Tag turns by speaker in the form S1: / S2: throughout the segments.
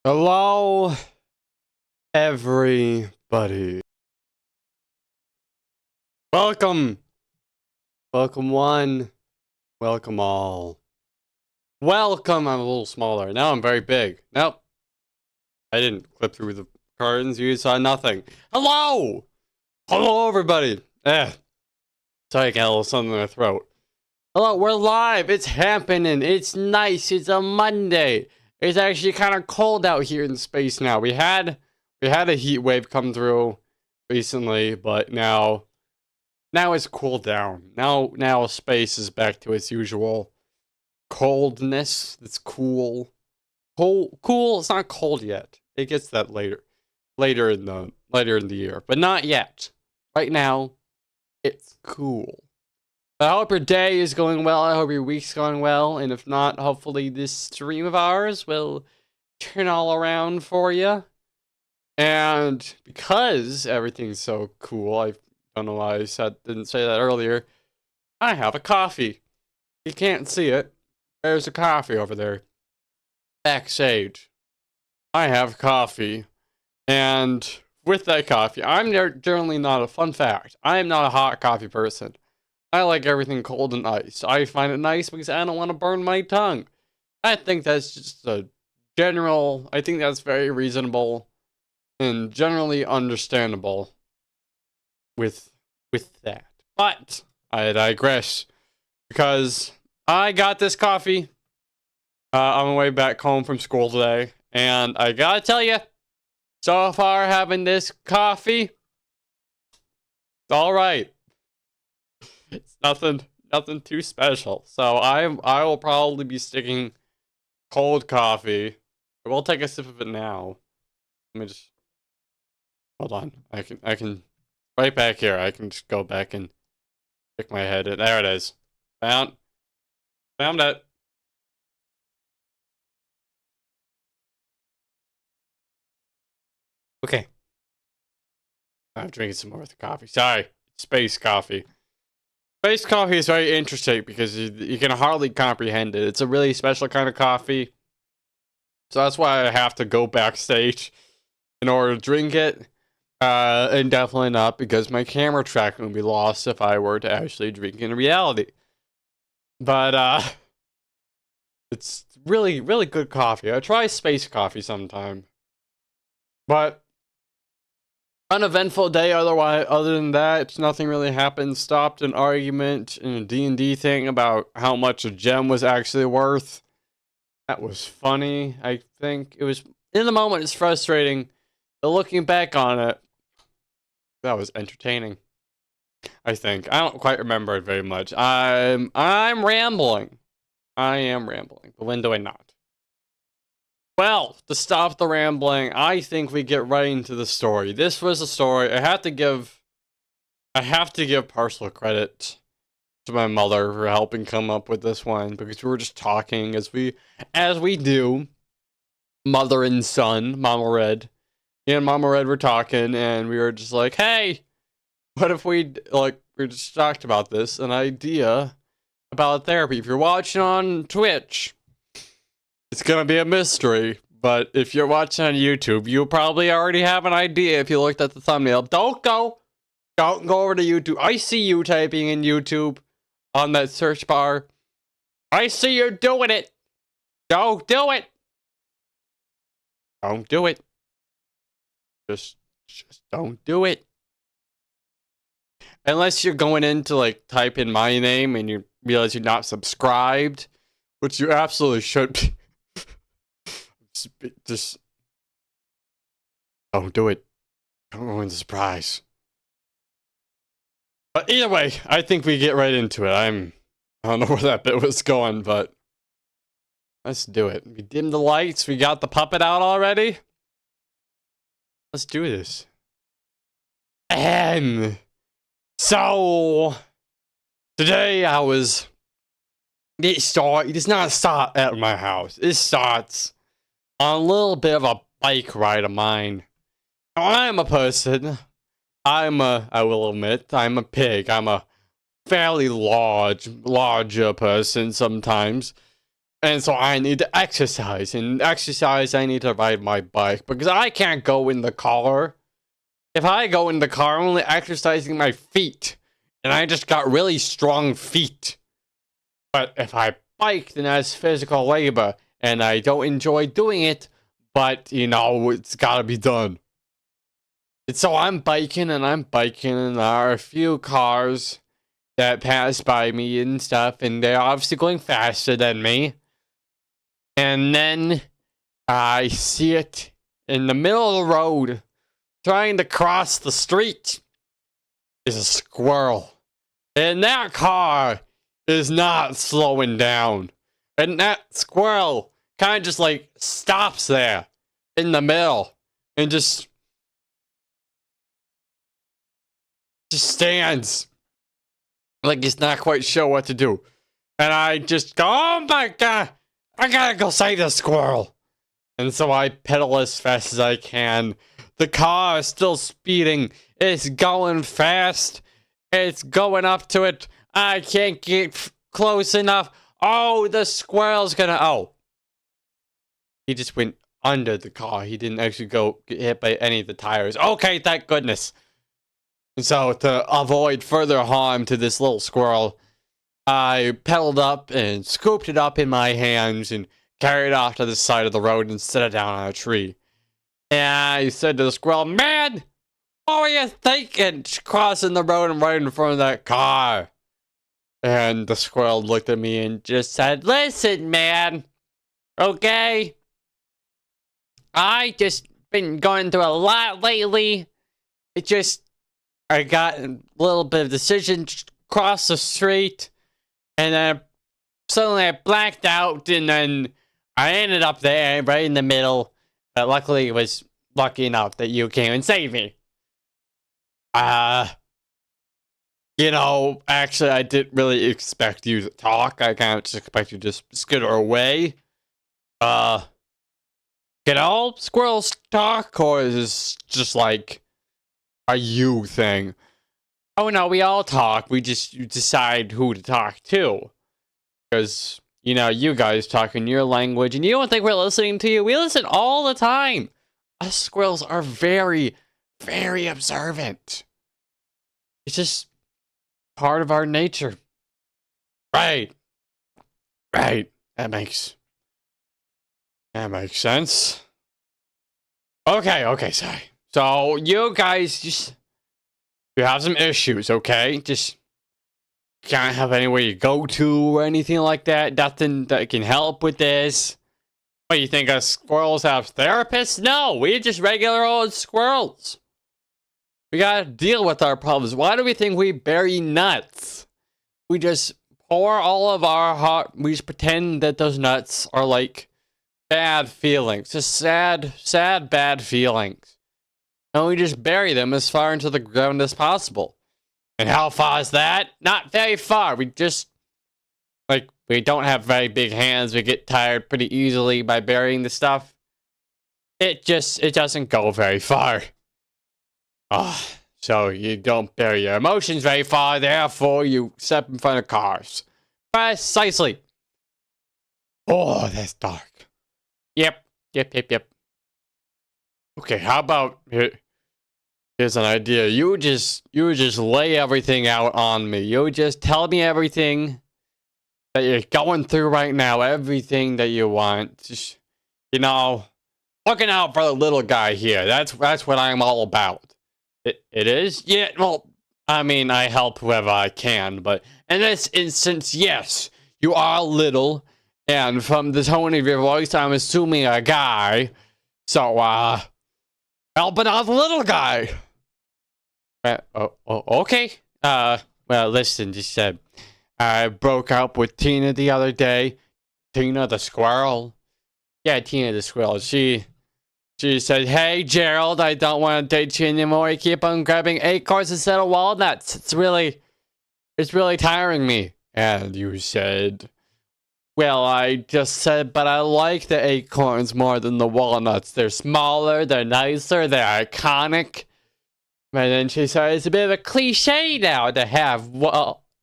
S1: Hello, everybody. Welcome. Welcome one. Welcome all. Welcome. I'm a little smaller. Now I'm very big. Nope. I didn't clip through the curtains. You saw nothing. Hello. Hello, everybody. Sorry, I got a little something in my throat. Hello, we're live. It's happening. It's nice. It's a Monday. It's actually kind of cold out here in space now. We had a heat wave come through recently, but now it's cooled down. Now space is back to its usual coldness. It's cool. Cool. It's not cold yet. It gets that later in the year, but not yet. Right now, it's cool. I hope your day is going well. I hope your week's going well. And if not, hopefully this stream of ours will turn all around for you. And because everything's so cool, I don't know why I didn't say that earlier. I have a coffee. You can't see it. There's a coffee over there. Backstage. I have coffee. And with that coffee, I'm generally not a fun fact. I am not a hot coffee person. I like everything cold and iced. I find it nice because I don't want to burn my tongue. I think that's just I think that's very reasonable and generally understandable with that. But I digress because I got this coffee on my way back home from school today, and I gotta tell you, so far having this coffee, it's all right. It's nothing too special. So I will probably be sticking cold coffee. I will take a sip of it now. Let me just hold on. I can right back here. I can just go back and stick my head in. There it is. Found it. Okay. I'm drinking some more of the coffee. Sorry. Space coffee. Space coffee is very interesting because you can hardly comprehend it. It's a really special kind of coffee. So that's why I have to go backstage in order to drink it. And definitely not because my camera tracking would be lost if I were to actually drink in reality. But, it's really, really good coffee. I try space coffee sometime. But uneventful day otherwise. Other than that, nothing really happened. Stopped an argument in a D&D thing about how much a gem was actually worth. That was funny. I think it was in the moment. It's frustrating, but looking back on it, that was entertaining. I think I don't quite remember it very much. I'm rambling. I am rambling. But when do I not? Well, to stop the rambling, I think we get right into the story. This was a story. I have to give partial credit to my mother for helping come up with this one because we were just talking as we do. Mother and son, Mama Red. Me and Mama Red were talking, and we were just like, "Hey, what if we just talked about this? An idea about therapy. If you're watching on Twitch." It's gonna be a mystery, but if you're watching on YouTube, you probably already have an idea if you looked at the thumbnail. Don't go over to YouTube. I see you typing in YouTube on that search bar. I see you doing it. Don't do it. Don't do it. Just don't do it. Unless you're going in to type in my name and you realize you're not subscribed, which you absolutely should be. Just don't do it. Don't ruin the surprise. But either way, I think we get right into it. I don't know where that bit was going, but let's do it. We dimmed the lights. We got the puppet out already. Let's do this. And so today it does not start at my house. It starts on a little bit of a bike ride of mine. Now, I'm a person. I will admit, I'm a pig. I'm a fairly larger person sometimes. And so I need to exercise. And exercise, I need to ride my bike. Because I can't go in the car. If I go in the car, I'm only exercising my feet. And I just got really strong feet. But if I bike, then that's physical labor. And I don't enjoy doing it, but, it's gotta be done. And so I'm biking, and there are a few cars that pass by me and stuff, and they're obviously going faster than me. And then I see it in the middle of the road, trying to cross the street, is a squirrel. And that car is not slowing down. And that squirrel kind of just stops there in the middle and just stands like he's not quite sure what to do. And I just go, oh my god, I gotta go save the squirrel. And so I pedal as fast as I can. The car is still speeding. It's going fast. It's going up to it. I can't get close enough. Oh, the squirrel's gonna... Oh. He just went under the car. He didn't actually get hit by any of the tires. Okay, thank goodness. And so, to avoid further harm to this little squirrel, I pedaled up and scooped it up in my hands and carried it off to the side of the road and set it down on a tree. And I said to the squirrel, man, what were you thinking crossing the road and right in front of that car? And the squirrel looked at me and just said, listen, man, okay? I just been going through a lot lately. I got a little bit of decision across the street, and then suddenly I blacked out, and then I ended up there, right in the middle. But luckily, it was lucky enough that you came and saved me. Actually, I didn't really expect you to talk. I kind of just expect you to just skitter away. Can all squirrels talk, or is this just like a you thing? Oh no, we all talk. You decide who to talk to. Because, you guys talk in your language, and you don't think we're listening to you. We listen all the time. Us squirrels are very, very observant. It's just part of our nature. Right. That makes sense. Okay, sorry. So, you guys you have some issues, okay? Just can't have anywhere you go to or anything like that. Nothing that can help with this. What, you think us squirrels have therapists? No, we're just regular old squirrels. We gotta deal with our problems. Why do we think we bury nuts? We just pour all of our heart. We just pretend that those nuts are like bad feelings. Just sad, bad feelings. And we just bury them as far into the ground as possible. And how far is that? Not very far. We just, we don't have very big hands. We get tired pretty easily by burying the stuff. It doesn't go very far. So you don't bury your emotions very far, therefore you step in front of cars. Precisely. Oh, that's dark. Yep. Okay, how about here's an idea. You just lay everything out on me. You just tell me everything that you're going through right now, everything that you want. Just, looking out for the little guy here. That's what I'm all about. It is? Yeah, well, I mean, I help whoever I can, but in this instance, yes, you are little, and from the tone of your voice, I'm assuming a guy. So, helping out the little guy. Okay. Well, listen, just said, I broke up with Tina the other day. Tina the squirrel. Yeah, Tina the squirrel. She said, hey, Gerald, I don't want to date you anymore. You keep on grabbing acorns instead of walnuts. It's really tiring me. And you said, well, I just said, but I like the acorns more than the walnuts. They're smaller, they're nicer, they're iconic. And then she said, it's a bit of a cliche now to have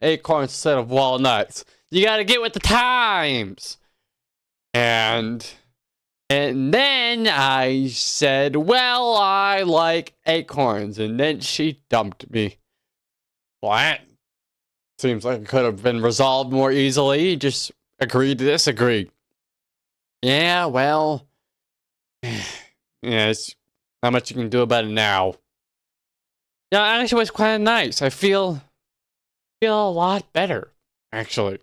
S1: acorns instead of walnuts. You gotta get with the times. And then I said, well, I like acorns. And then she dumped me. Well, that seems like it could have been resolved more easily. Just agree to disagree. Yeah, well. Yeah, it's not much you can do about it now. Yeah, actually, it was quite nice. I feel a lot better, actually.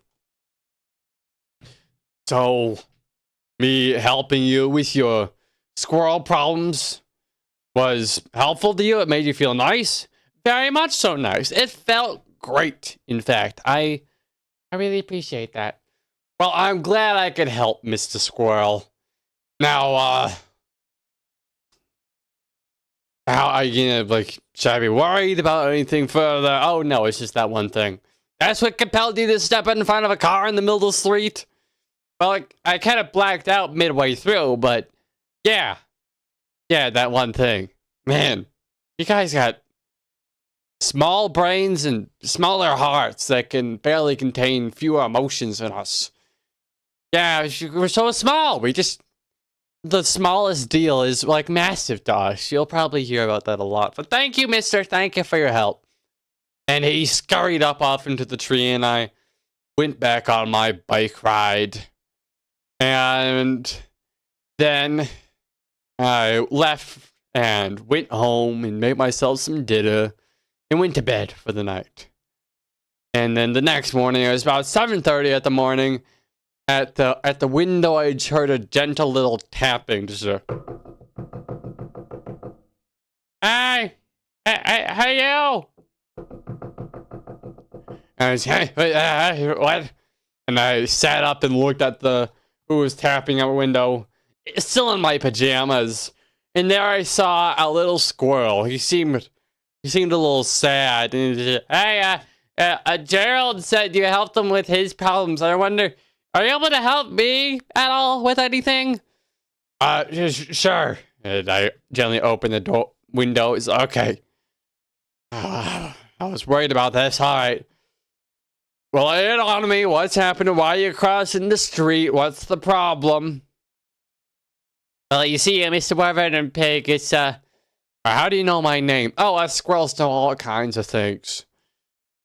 S1: So, me helping you with your squirrel problems was helpful to you. It made you feel nice. Very much so nice. It felt great, in fact. I really appreciate that. Well, I'm glad I could help, Mr. Squirrel. Now, how are you gonna, should I be worried about anything further? Oh, no, it's just that one thing. That's what compelled you to step in front of a car in the middle of the street? Well, I kind of blacked out midway through, but yeah. Yeah, that one thing. Man, you guys got small brains and smaller hearts that can barely contain fewer emotions than us. Yeah, we're so small. The smallest deal is massive to us. You'll probably hear about that a lot. But thank you, mister. Thank you for your help. And he scurried up off into the tree, and I went back on my bike ride. And then I left and went home and made myself some dinner and went to bed for the night. And then the next morning, it was about 7:30 at the morning. At the window, I heard a gentle little tapping. Just a, hey, you! And I was, hey, what? And I sat up and looked at who was tapping at the window, still in my pajamas. And there I saw a little squirrel. He seemed a little sad. And he said, hey, Gerald said you helped him with his problems. I wonder, are you able to help me at all with anything? Sure. And I gently opened the window. It's okay. I was worried about this. All right. Well, lay it on me. What's happening? Why are you crossing the street? What's the problem? Well, you see, Mr. Warren Pig, it's, how do you know my name? Oh, squirrels know all kinds of things.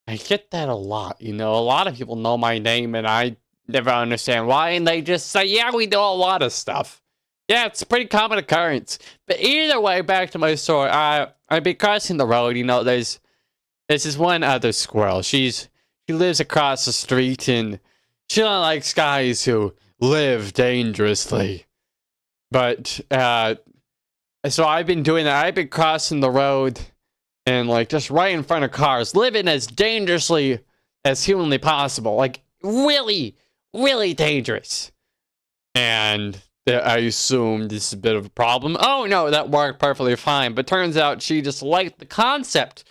S1: I get that a lot, you know. A lot of people know my name, and I never understand why, and they just say, yeah, we know a lot of stuff. Yeah, it's a pretty common occurrence. But either way, back to my story. I'd be crossing the road, you know, there's this one other squirrel. She lives across the street, and she don't likes guys who live dangerously. But, so I've been doing that. I've been crossing the road and, like, just right in front of cars, living as dangerously as humanly possible. Like, really, really dangerous. And I assumed this is a bit of a problem. Oh, no, that worked perfectly fine. But turns out she just liked the concept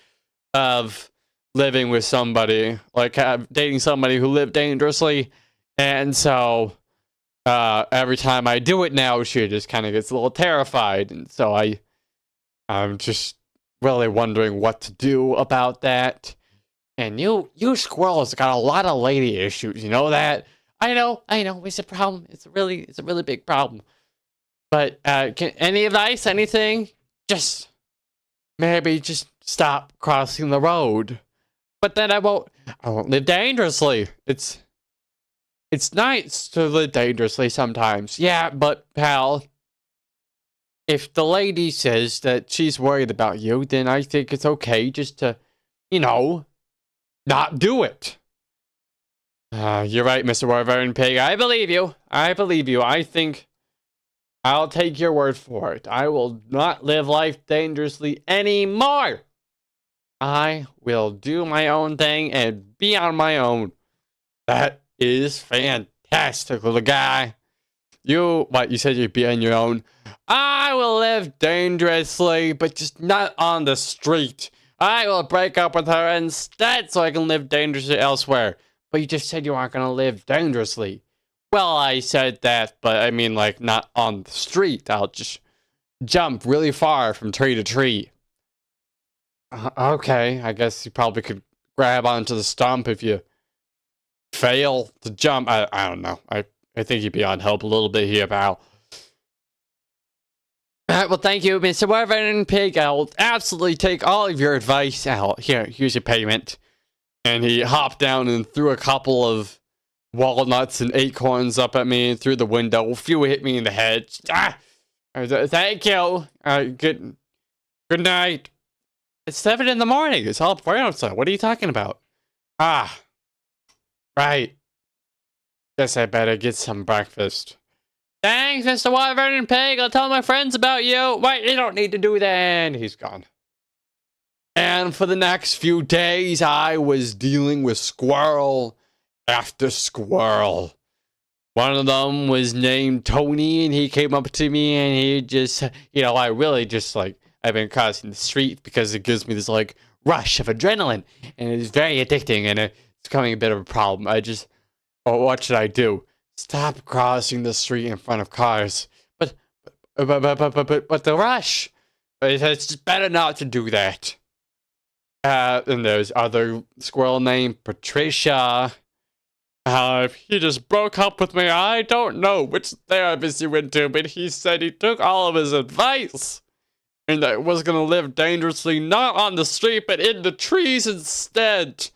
S1: of living with somebody, like dating somebody who lived dangerously. And so every time I do it now, she just kind of gets a little terrified. And so I'm just really wondering what to do about that. And you squirrels got a lot of lady issues, you know that? I know, it's a problem. It's a really big problem. But can any advice, anything? Just maybe just stop crossing the road. But then I won't live dangerously. It's nice to live dangerously sometimes. Yeah, but pal, if the lady says that she's worried about you, then I think it's okay just to, you know, not do it. You're right, Mr. Warren Pig. I believe you. I think I'll take your word for it. I will not live life dangerously anymore. I will do my own thing and be on my own. That is fantastic, little guy. You said you'd be on your own. I will live dangerously, but just not on the street. I will break up with her instead so I can live dangerously elsewhere. But you just said you aren't going to live dangerously. Well, I said that, but I mean, like, not on the street. I'll just jump really far from tree to tree. Okay, I guess you probably could grab onto the stump if you fail to jump. I don't know. I think you'd be on help a little bit here, pal. Alright, well, thank you, Mr. Warren Pig. I'll absolutely take all of your advice. Here's your payment. And he hopped down and threw a couple of walnuts and acorns up at me through the window. A few hit me in the head. Thank you. Good night. It's 7 in the morning. It's all bright outside. What are you talking about? Right. Guess I better get some breakfast. Thanks, Mr. Warren Pig. I'll tell my friends about you. Wait, you don't need to do that. And he's gone. And for the next few days, I was dealing with squirrel after squirrel. One of them was named Tony, and he came up to me, and he just, I really just, I've been crossing the street because it gives me this, rush of adrenaline, and it's very addicting, and it's becoming a bit of a problem. What should I do? Stop crossing the street in front of cars. But the rush. It's just better not to do that. And there's other squirrel named Patricia. He just broke up with me. I don't know which therapist he went to, but he said he took all of his advice. And that was going to live dangerously, not on the street, but in the trees instead.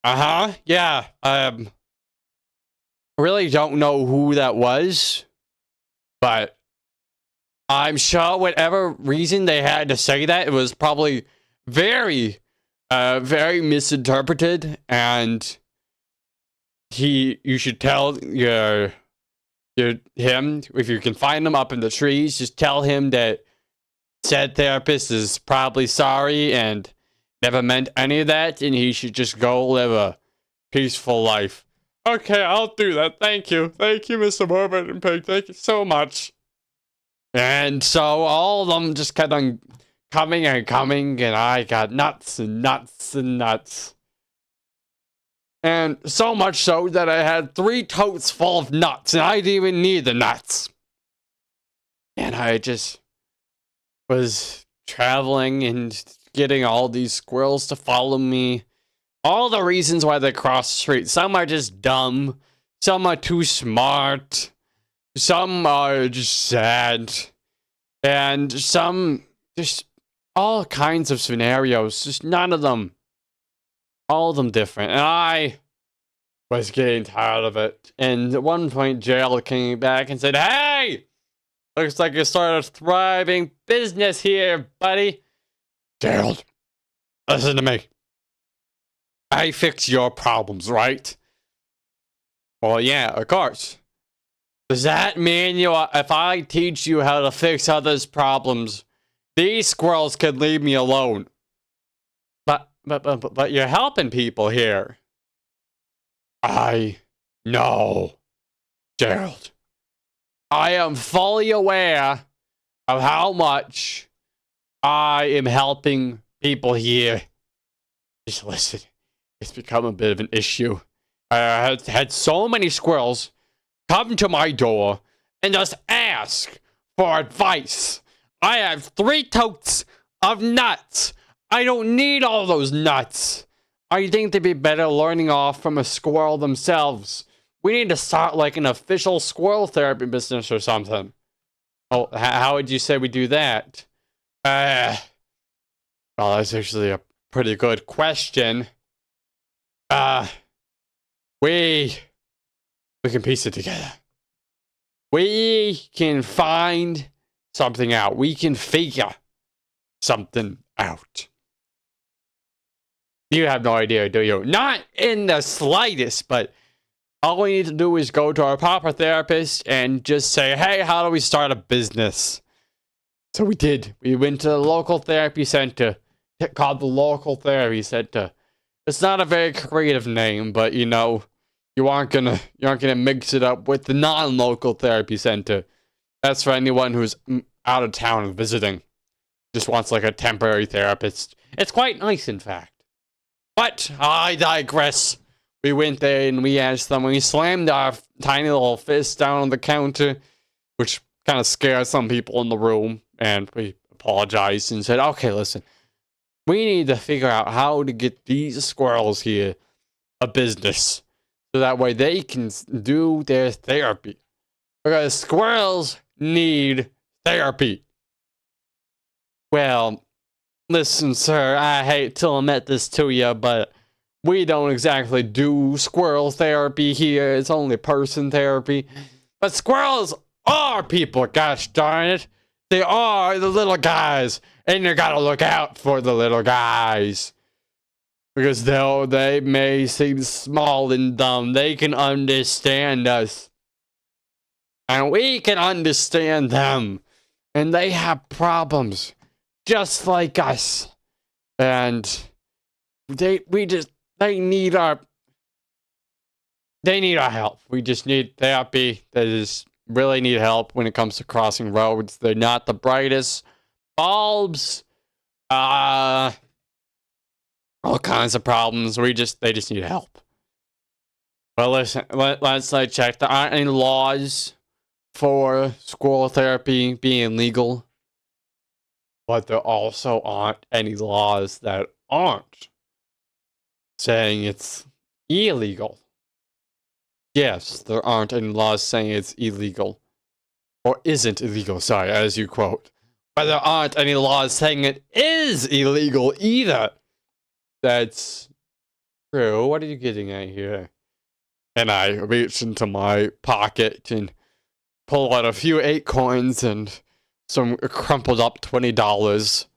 S1: Yeah. I really don't know who that was, but I'm sure whatever reason they had to say that, it was probably very misinterpreted, and you should tell him, if you can find him up in the trees, just tell him that said therapist is probably sorry, and never meant any of that, and he should just go live a peaceful life. Okay, I'll do that. Thank you. Thank you, Mr. Morbid and Pig. Thank you so much. And so all of them just kept on coming and coming, and I got nuts and nuts and nuts. And so much so that I had 3 totes full of nuts, and I didn't even need the nuts. And I just was traveling and getting all these squirrels to follow me. All the reasons why they cross the street. Some are just dumb. Some are too smart. Some are just sad. And some, just all kinds of scenarios. Just none of them. All of them different. And I was getting tired of it. And at one point, Gerald came back and said, "Hey! Looks like you started a thriving business here, buddy." Gerald, listen to me. I fix your problems, right? Well, yeah, of course. Does that mean if I teach you how to fix others' problems, these squirrels could leave me alone? But you're helping people here. I know, Gerald. I am fully aware of how much I am helping people here. Just listen, it's become a bit of an issue. I had so many squirrels come to my door and just ask for advice. I have 3 totes of nuts. I don't need all those nuts. I think they'd be better learning off from a squirrel themselves. We need to start like an official squirrel therapy business or something. Oh, how would you say we do that? Well, that's actually a pretty good question. We can piece it together. We can find something out. We can figure something out. You have no idea, do you? Not in the slightest, but all we need to do is go to our proper therapist and just say, "Hey, how do we start a business?" So we did. We went to the local therapy center called the Local Therapy Center. It's not a very creative name, but you know, you aren't gonna mix it up with the non-local therapy center. That's for anyone who's out of town and visiting. Just wants like a temporary therapist. It's quite nice, in fact. But I digress. We went there and we asked them. We slammed our tiny little fist down on the counter, which kind of scared some people in the room. And we apologized and said, "Okay, listen. We need to figure out how to get these squirrels here a business. So that way they can do their therapy. Because squirrels need therapy." Well, listen, sir, I hate to admit this to you, but we don't exactly do squirrel therapy here. It's only person therapy. But squirrels are people, gosh darn it. They are the little guys. And you gotta look out for the little guys. Because though they may seem small and dumb, they can understand us. And we can understand them. And they have problems. Just like us. And they need our help. We just need therapy. They just really need help when it comes to crossing roads. They're not the brightest bulbs. All kinds of problems. They just need help. Well, listen, let's check. There aren't any laws for squirrel therapy being legal. But there also aren't any laws that aren't saying it's illegal. Yes, there aren't any laws saying it's illegal. Or isn't illegal, sorry, as you quote. But there aren't any laws saying it is illegal either. That's true. What are you getting at here? And I reach into my pocket and pull out a few 8 coins and some crumpled up $20.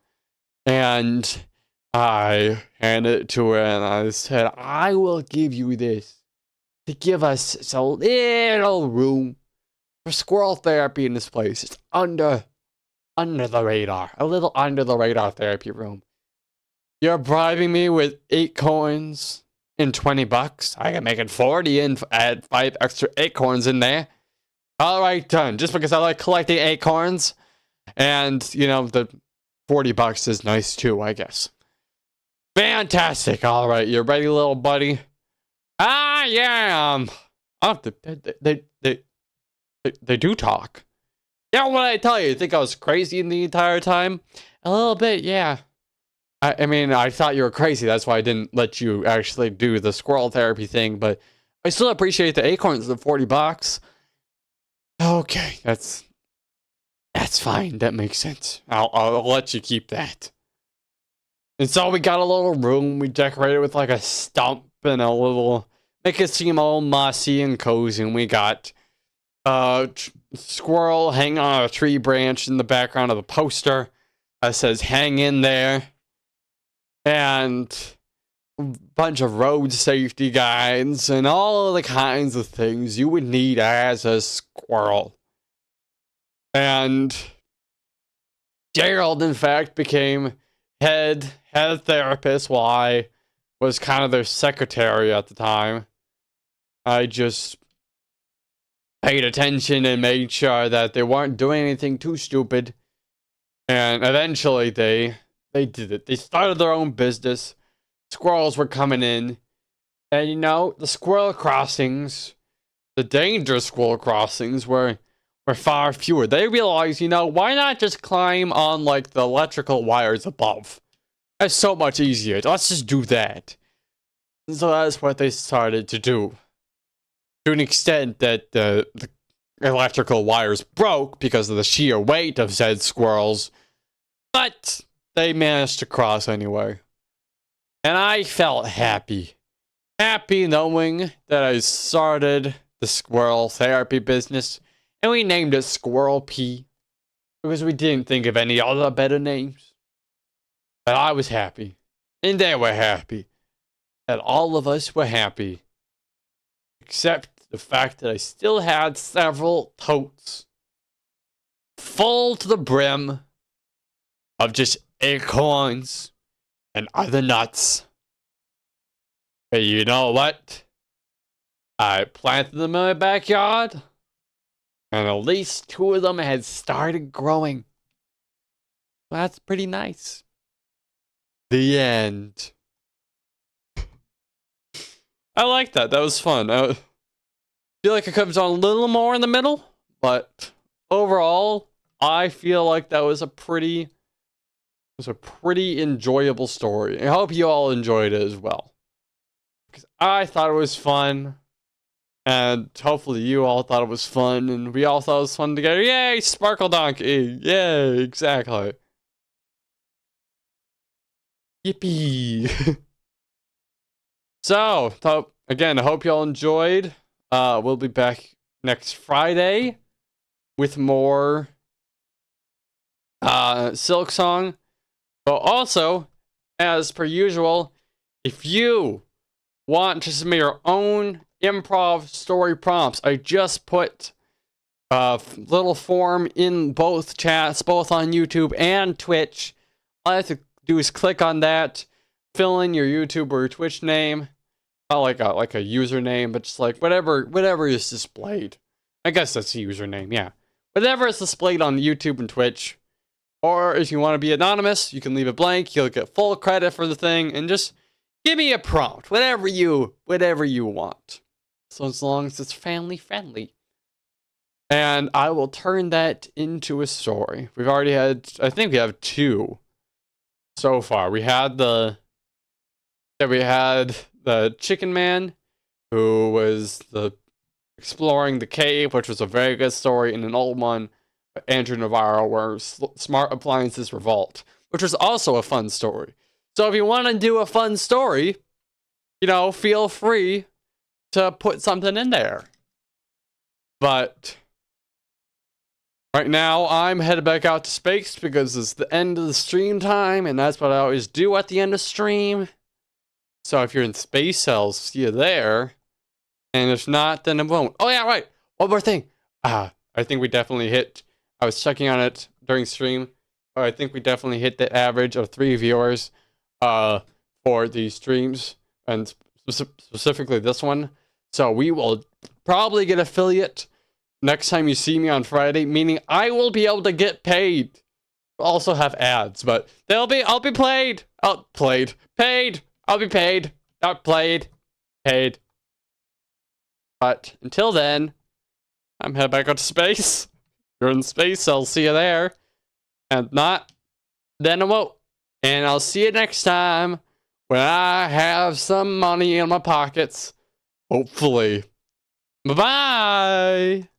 S1: And I handed it to her and I said, "I will give you this to give us a little room for squirrel therapy in this place. It's under the radar. A little under the radar therapy room. You're bribing me with 8 coins and 20 bucks. I can make it 40 and add 5 extra acorns in there. Alright, done. Just because I like collecting acorns. And, you know, the 40 bucks is nice too, I guess. Fantastic. Alright, you ready, little buddy? Yeah. Oh, they do talk. Yeah, what did I tell you? You think I was crazy the entire time? A little bit, yeah. I mean, I thought you were crazy. That's why I didn't let you actually do the squirrel therapy thing. But I still appreciate the acorns, the 40 bucks. Okay, that's fine. That makes sense. I'll let you keep that. And so we got a little room. We decorated with like a stump and a little, make it seem all mossy and cozy. And we got squirrel hanging on a tree branch in the background of the poster that says "Hang in there." And a bunch of road safety guides and all of the kinds of things you would need as a squirrel. And Gerald, in fact, became head therapist while I was kind of their secretary at the time. I just paid attention and made sure that they weren't doing anything too stupid. And eventually they did it. They started their own business. Squirrels were coming in. And you know, the squirrel crossings, the dangerous squirrel crossings were far fewer. They realized, you know, why not just climb on like the electrical wires above? That's so much easier. Let's just do that. And so that's what they started to do. To an extent that the electrical wires broke because of the sheer weight of said squirrels. But they managed to cross anyway. And I felt happy. Happy knowing that I started the squirrel therapy business. And we named it Squirrel P. Because we didn't think of any other better names. But I was happy. And they were happy. And all of us were happy. Except the fact that I still had several totes full to the brim of just acorns and other nuts. But you know what? I planted them in my backyard, and at least 2 of them had started growing. That's pretty nice. The end. I like that. That was fun. I feel like it comes on a little more in the middle, but overall, I feel like that was a pretty enjoyable story. I hope you all enjoyed it as well. Because I thought it was fun. And hopefully you all thought it was fun. And we all thought it was fun together. Yay, Sparkle Donkey. Yay, exactly. Yippee. So, again, I hope you all enjoyed. We'll be back next Friday with more Silk Song. But also, as per usual, if you want to submit your own improv story prompts, I just put a little form in both chats, both on YouTube and Twitch. All you have to do is click on that, fill in your YouTube or your Twitch name, not like a username, but just like whatever is displayed. I guess that's the username, yeah. Whatever is displayed on YouTube and Twitch. Or if you want to be anonymous, you can leave it blank. You'll get full credit for the thing, and just give me a prompt, whatever you want. So as long as it's family friendly. And I will turn that into a story. We've already had, I think we have 2 so far. We had the Chicken Man, who was exploring the cave, which was a very good story, and an old one, Andrew Navarro, where smart appliances revolt, which was also a fun story. So if you want to do a fun story, you know, feel free to put something in there. But right now, I'm headed back out to space because it's the end of the stream time, and that's what I always do at the end of stream. So if you're in space, I'll see you there. And if not, then it won't. Oh yeah, right. One more thing. I think we definitely hit, I was checking on it during stream. I think we definitely hit the average of 3 viewers for these streams, and specifically this one. So we will probably get affiliate next time you see me on Friday, meaning I will be able to get paid. We'll also have ads, but I'll be paid. Paid. I'll be paid. Not played. Paid. But until then, I'm headed back out to space. If you're in space, I'll see you there. And not, then I won't. And I'll see you next time when I have some money in my pockets. Hopefully. Bye-bye.